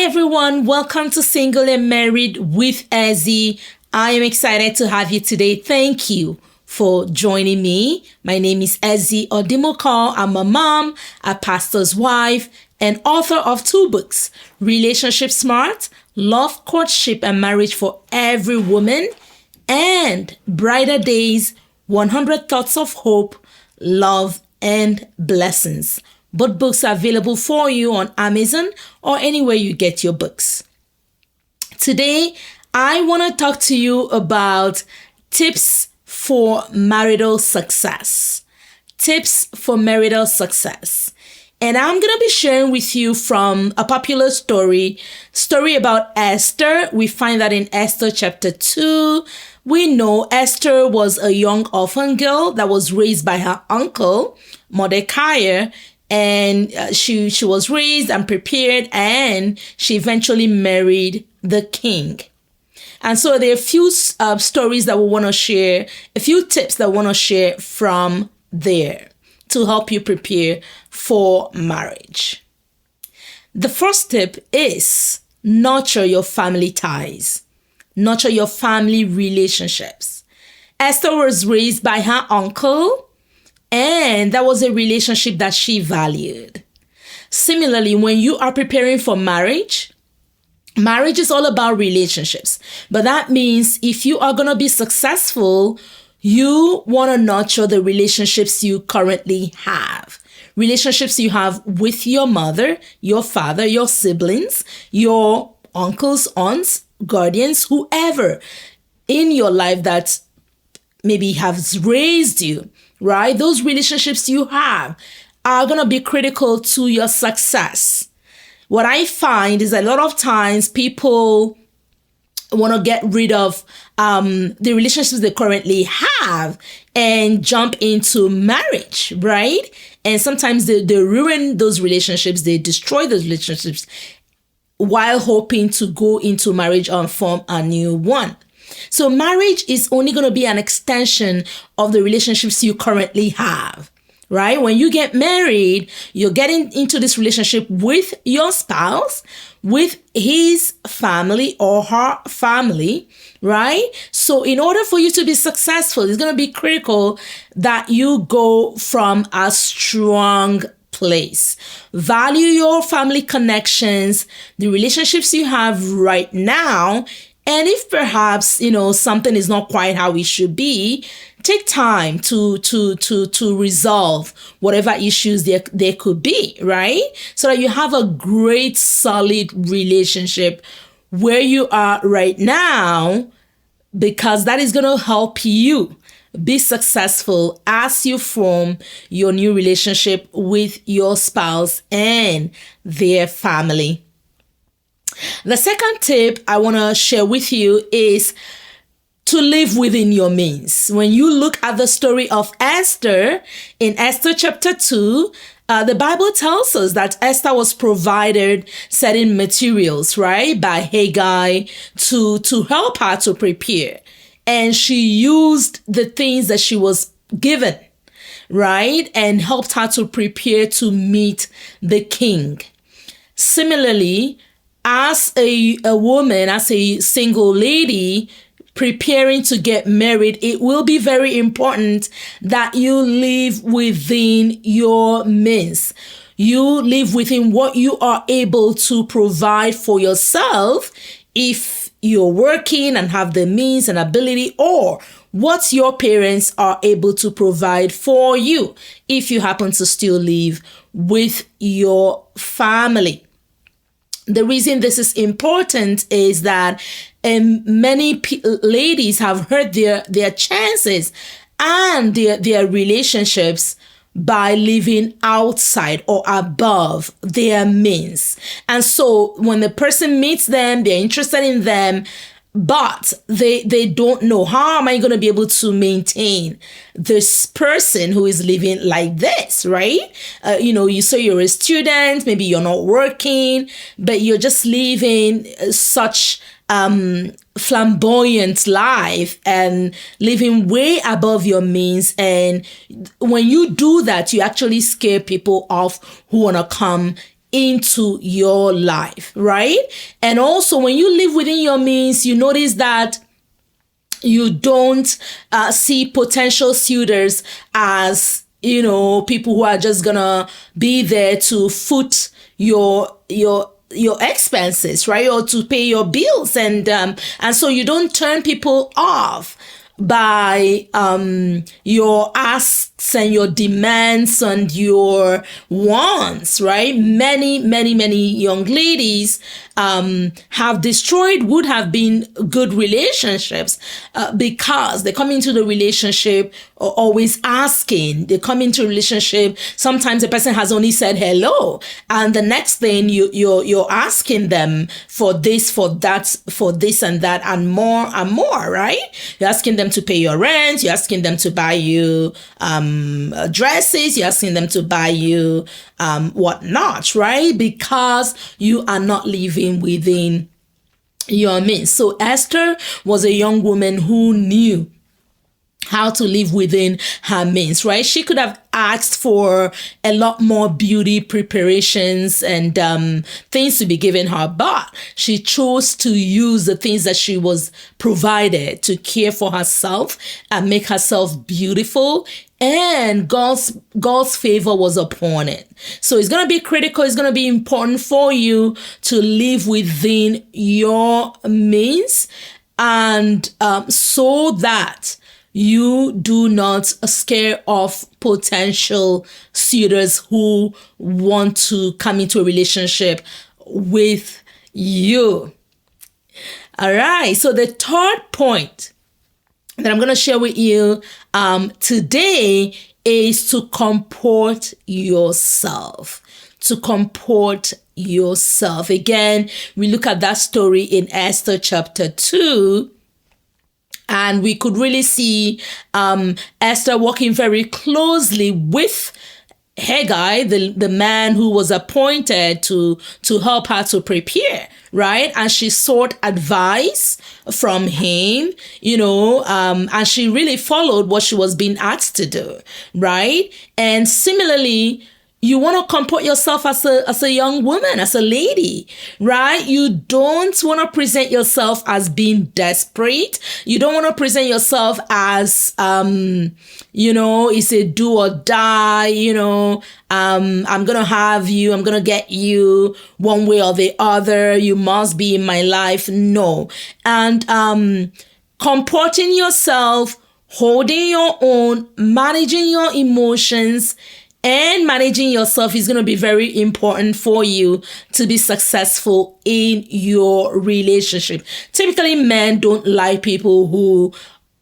everyone, welcome to Single and Married with Ezzy. I am excited to have you today. Thank you for joining me. My name is Ezzy Odimoko. I'm a mom, a pastor's wife, and author of 2 books, Relationship Smart, Love, Courtship, and Marriage for Every Woman, and Brighter Days, 100 Thoughts of Hope, Love, and Blessings. Both books are available for you on Amazon or anywhere you get your books. Today, I want to talk to you about tips for marital success. Tips for marital success. And I'm going to be sharing with you from a popular story about Esther. We find that in Esther chapter 2. We know Esther was a young orphan girl that was raised by her uncle, Mordecai, and she was raised and prepared, and she eventually married the king. And so there are a few stories that we want to share, a few tips that we want to share from there to help you prepare for marriage. The first tip is nurture your family ties. Nurture your family relationships. Esther was raised by her uncle, and that was a relationship that she valued. Similarly, when you are preparing for marriage is all about relationships. But that means if you are going to be successful, you want to nurture the relationships you currently have. Relationships you have with your mother, your father, your siblings, your uncles, aunts, guardians, whoever in your life that maybe has raised you, right? Those relationships you have are going to be critical to your success. What I find is a lot of times people want to get rid of the relationships they currently have and jump into marriage, right? And sometimes they ruin those relationships, they destroy those relationships while hoping to go into marriage and form a new one. So marriage is only going to be an extension of the relationships you currently have, right? When you get married, you're getting into this relationship with your spouse, with his family or her family, right? So in order for you to be successful, it's going to be critical that you go from a strong place. Value your family connections, the relationships you have right now. And if perhaps, something is not quite how it should be, take time to resolve whatever issues there could be, right? So that you have a great, solid relationship where you are right now, because that is going to help you be successful as you form your new relationship with your spouse and their family. The second tip I want to share with you is to live within your means. When you look at the story of Esther, in Esther chapter 2, the Bible tells us that Esther was provided certain materials, right, by Haggai to help her to prepare. And she used the things that she was given, right, and helped her to prepare to meet the king. Similarly, as a woman, as a single lady preparing to get married, it will be very important that you live within your means. You live within what you are able to provide for yourself if you're working and have the means and ability, or what your parents are able to provide for you if you happen to still live with your family. The reason this is important is that many ladies have hurt their chances and their relationships by living outside or above their means. And so when the person meets them, they're interested in them, but they don't know, how am I going to be able to maintain this person who is living like this, right? You say you're a student, maybe you're not working, but you're just living such flamboyant life and living way above your means. And when you do that, you actually scare people off who want to come into your life, right? And also, when you live within your means, you notice that you don't see potential suitors as, people who are just gonna be there to foot your expenses, right? Or to pay your bills. And so you don't turn people off by your asks and your demands and your wants, right? Many young ladies would have been good relationships because they come into the relationship always asking. They come into a relationship, sometimes the person has only said hello, and the next thing you're asking them for this, for that, for this and that, and more, right? You're asking them to pay your rent, you're asking them to buy you dresses, you're asking them to buy you whatnot, right? Because you are not living within your means. So Esther was a young woman who knew how to live within her means, right? She could have asked for a lot more beauty preparations and things to be given her, but she chose to use the things that she was provided to care for herself and make herself beautiful. And God's favor was upon it. So it's going to be critical. It's going to be important for you to live within your means, and so that you do not scare off potential suitors who want to come into a relationship with you. All right. So the third point that I'm going to share with you today is to comport yourself. To comport yourself. Again, we look at that story in Esther chapter 2. And we could really see Esther working very closely with Haggai, the man who was appointed to help her to prepare, right? And she sought advice from him, and she really followed what she was being asked to do, right? And similarly, you want to comport yourself as a young woman, as a lady, right? You don't want to present yourself as being desperate. You don't want to present yourself as, it's a do or die, I'm going to have you, I'm going to get you one way or the other. You must be in my life. No. And comporting yourself, holding your own, managing your emotions, and managing yourself is going to be very important for you to be successful in your relationship. Typically, men don't like people who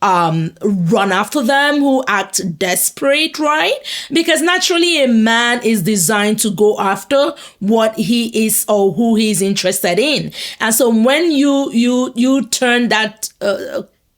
run after them, who act desperate, right? Because naturally a man is designed to go after what he is or who he is interested in. And so when you turn that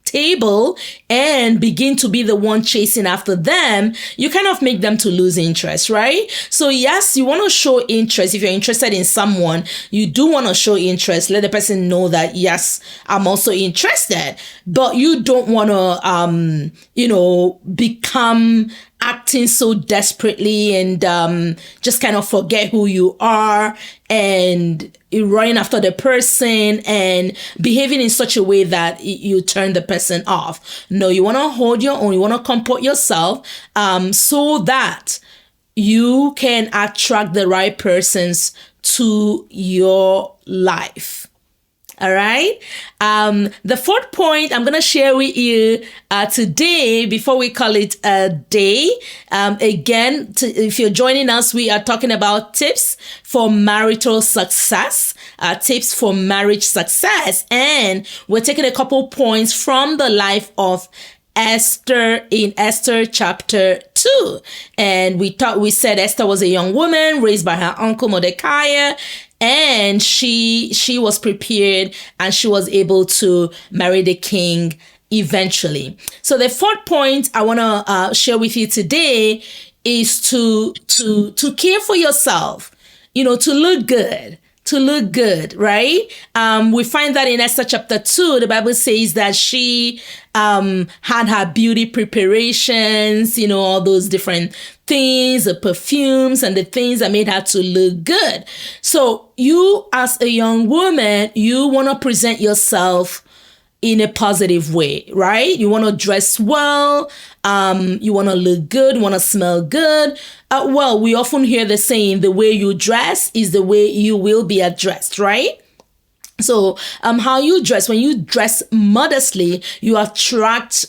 table and begin to be the one chasing after them, you kind of make them to lose interest, right? So yes, you want to show interest. If you're interested in someone, you do want to show interest. Let the person know that, yes, I'm also interested, but you don't want to, become acting so desperately and just kind of forget who you are and running after the person and behaving in such a way that you turn the person off. No, you want to hold your own. You want to comport yourself so that you can attract the right persons to your life. All right. The fourth point I'm going to share with you today, before we call it a day. Again, if you're joining us, we are talking about tips for marital success, tips for marriage success. And we're taking a couple points from the life of Esther in Esther chapter 2. And we said Esther was a young woman raised by her uncle Mordecai. And she was prepared and she was able to marry the king eventually. So the fourth point I want to share with you today is to care for yourself, to look good, to look good, right? We find that in Esther chapter 2, the Bible says that she had her beauty preparations, all those different things, the perfumes and the things that made her to look good. So you, as a young woman, you want to present yourself in a positive way, right? You want to dress well. You want to look good. You want to smell good. Well, we often hear the saying, the way you dress is the way you will be addressed, right? So, how you dress, when you dress modestly, you attract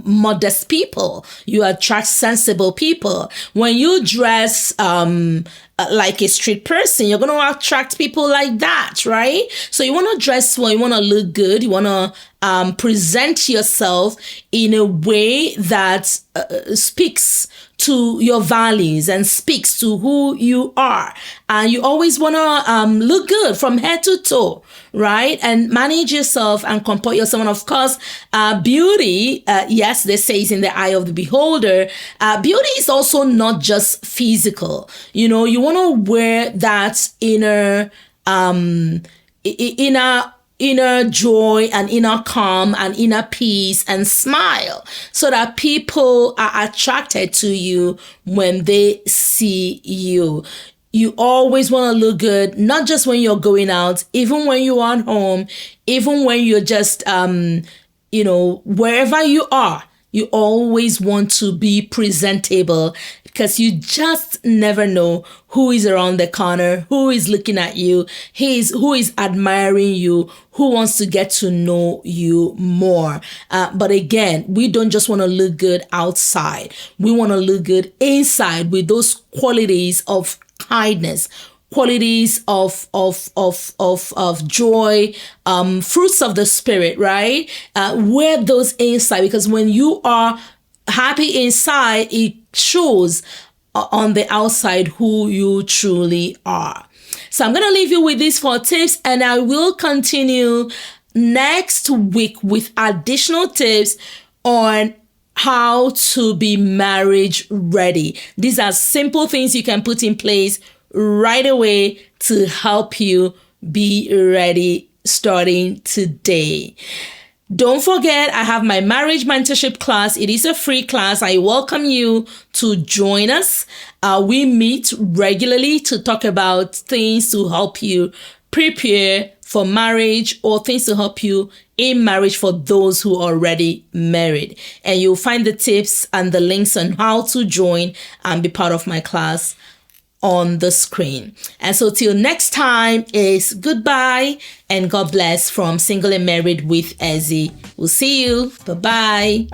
modest people. You attract sensible people. When you dress like a street person, you're going to attract people like that, right? So you want to dress well, you want to look good, you want to present yourself in a way that speaks to your values and speaks to who you are. And you always want to look good from head to toe, right? And manage yourself and comport yourself. And of course, beauty, yes, they say is in the eye of the beholder. Beauty is also not just physical. You want to wear that inner joy and inner calm and inner peace and smile, so that people are attracted to you when they see you. You always want to look good, not just when you're going out, even when you are at home, even when you're just, wherever you are, you always want to be presentable, because you just never know who is around the corner, who is looking at you, who is admiring you, who wants to get to know you more. But again, we don't just want to look good outside. We want to look good inside with those qualities of kindness, qualities of joy, fruits of the spirit, right? Wear those inside, because when you are happy inside, it shows on the outside who you truly are. So I'm going to leave you with these 4 tips, and I will continue next week with additional tips on how to be marriage ready. These are simple things you can put in place right away to help you be ready starting today. Don't forget, I have my marriage mentorship class. It is a free class. I welcome you to join us. We meet regularly to talk about things to help you prepare for marriage, or things to help you in marriage for those who are already married. And you'll find the tips and the links on how to join and be part of my class on the screen. And so till next time is goodbye and God bless from Single and Married with Ezzy. We'll see you. Bye-bye.